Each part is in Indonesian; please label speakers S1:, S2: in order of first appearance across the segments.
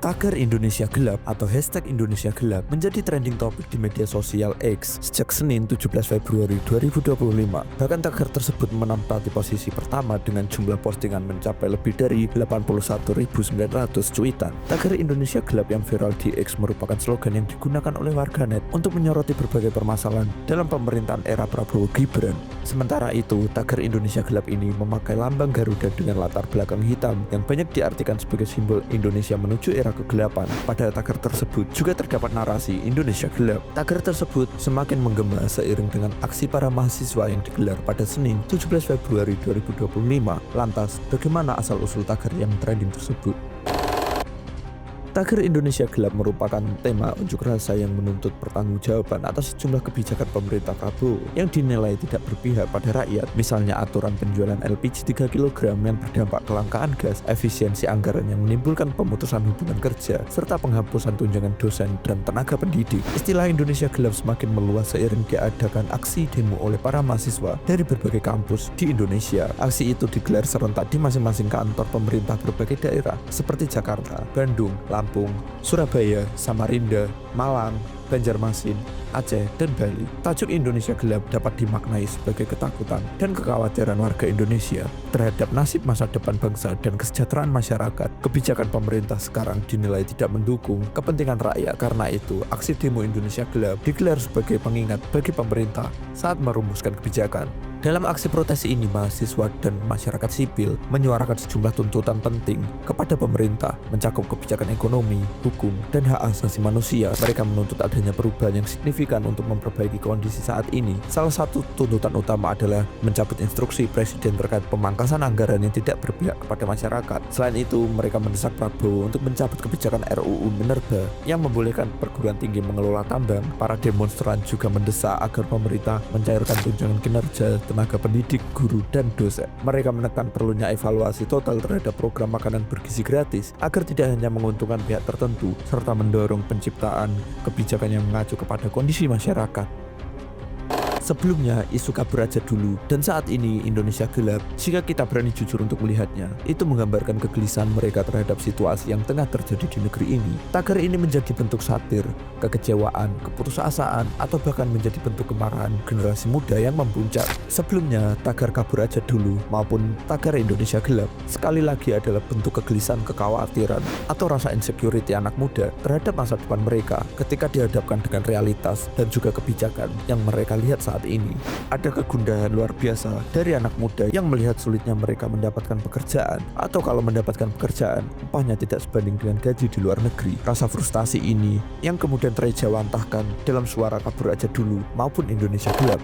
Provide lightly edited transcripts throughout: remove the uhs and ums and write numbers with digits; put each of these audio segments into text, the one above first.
S1: Tagar Indonesia Gelap atau hashtag Indonesia Gelap menjadi trending topik di media sosial X sejak Senin 17 Februari 2025. Bahkan tagar tersebut menempati posisi pertama dengan jumlah postingan mencapai lebih dari 81.900 cuitan. Tagar Indonesia Gelap yang viral di X merupakan slogan yang digunakan oleh warganet untuk menyoroti berbagai permasalahan dalam pemerintahan era Prabowo Gibran. Sementara itu, tagar Indonesia Gelap ini memakai lambang Garuda dengan latar belakang hitam yang banyak diartikan sebagai simbol Indonesia menuju era kegelapan. Pada tagar tersebut juga terdapat narasi Indonesia Gelap. Tagar tersebut semakin menggema seiring dengan aksi para mahasiswa yang digelar pada Senin 17 Februari 2025. Lantas, bagaimana asal-usul tagar yang trending tersebut? Tagar Indonesia Gelap merupakan tema unjuk rasa yang menuntut pertanggungjawaban atas sejumlah kebijakan pemerintah Prabowo yang dinilai tidak berpihak pada rakyat, misalnya aturan penjualan LPG 3 kg yang berdampak kelangkaan gas, efisiensi anggaran yang menimbulkan pemutusan hubungan kerja, serta penghapusan tunjangan dosen dan tenaga pendidik. Istilah Indonesia Gelap semakin meluas seiring diadakan aksi demo oleh para mahasiswa dari berbagai kampus di Indonesia. Aksi itu digelar serentak di masing-masing kantor pemerintah berbagai daerah seperti Jakarta, Bandung, Lampung, Surabaya, Samarinda, Malang, Banjarmasin, Aceh, dan Bali. Tajuk Indonesia Gelap dapat dimaknai sebagai ketakutan dan kekhawatiran warga Indonesia terhadap nasib masa depan bangsa dan kesejahteraan masyarakat. Kebijakan pemerintah sekarang dinilai tidak mendukung kepentingan rakyat. Karena itu, aksi demo Indonesia Gelap digelar sebagai pengingat bagi pemerintah saat merumuskan kebijakan. Dalam aksi protes ini, mahasiswa dan masyarakat sipil menyuarakan sejumlah tuntutan penting kepada pemerintah, mencakup kebijakan ekonomi, hukum, dan hak asasi manusia. Mereka menuntut adanya perubahan yang signifikan untuk memperbaiki kondisi saat ini. Salah satu tuntutan utama adalah mencabut instruksi Presiden terkait pemangkasan anggaran yang tidak berpihak kepada masyarakat. Selain itu, mereka mendesak Prabowo untuk mencabut kebijakan RUU Minerba yang membolehkan perguruan tinggi mengelola tambang. Para demonstran juga mendesak agar pemerintah mencairkan tunjangan kinerja tenaga pendidik, guru, dan dosen. Mereka menekan perlunya evaluasi total terhadap program makanan bergizi gratis agar tidak hanya menguntungkan pihak tertentu, serta mendorong penciptaan kebijakan yang mengacu kepada kondisi masyarakat. Sebelumnya, isu kabur aja dulu, dan saat ini Indonesia Gelap, jika kita berani jujur untuk melihatnya, itu menggambarkan kegelisahan mereka terhadap situasi yang tengah terjadi di negeri ini. Tagar ini menjadi bentuk satir, kekecewaan, keputusasaan, atau bahkan menjadi bentuk kemarahan generasi muda yang mempuncak. Sebelumnya, tagar kabur aja dulu maupun tagar Indonesia Gelap sekali lagi adalah bentuk kegelisahan, kekhawatiran, atau rasa insecurity anak muda terhadap masa depan mereka ketika dihadapkan dengan realitas dan juga kebijakan yang mereka lihat saat ini. Ada kegundahan luar biasa dari anak muda yang melihat sulitnya mereka mendapatkan pekerjaan, atau kalau mendapatkan pekerjaan, upahnya tidak sebanding dengan gaji di luar negeri. Rasa frustasi ini yang kemudian terejawantahkan dalam suara kabur aja dulu maupun Indonesia Gelap.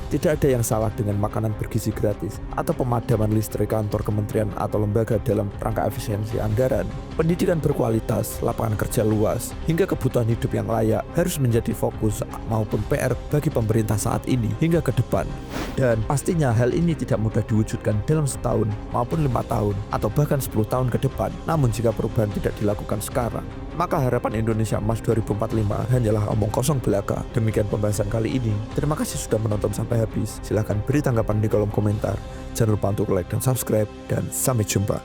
S1: Tidak ada yang salah dengan makanan bergizi gratis atau pemadaman listrik kantor kementerian atau lembaga dalam rangka efisiensi anggaran. Pendidikan berkualitas, lapangan kerja luas, hingga kebutuhan hidup yang layak harus menjadi fokus maupun PR bagi pemerintah saat ini hingga ke depan. Dan pastinya hal ini tidak mudah diwujudkan dalam setahun maupun 5 tahun atau bahkan 10 tahun ke depan. Namun jika perubahan tidak dilakukan sekarang, maka harapan Indonesia Emas 2045 hanyalah omong kosong belaka. Demikian pembahasan kali ini. Terima kasih sudah menonton sampai habis. Silahkan beri tanggapan di kolom komentar. Jangan lupa untuk like dan subscribe, dan sampai jumpa.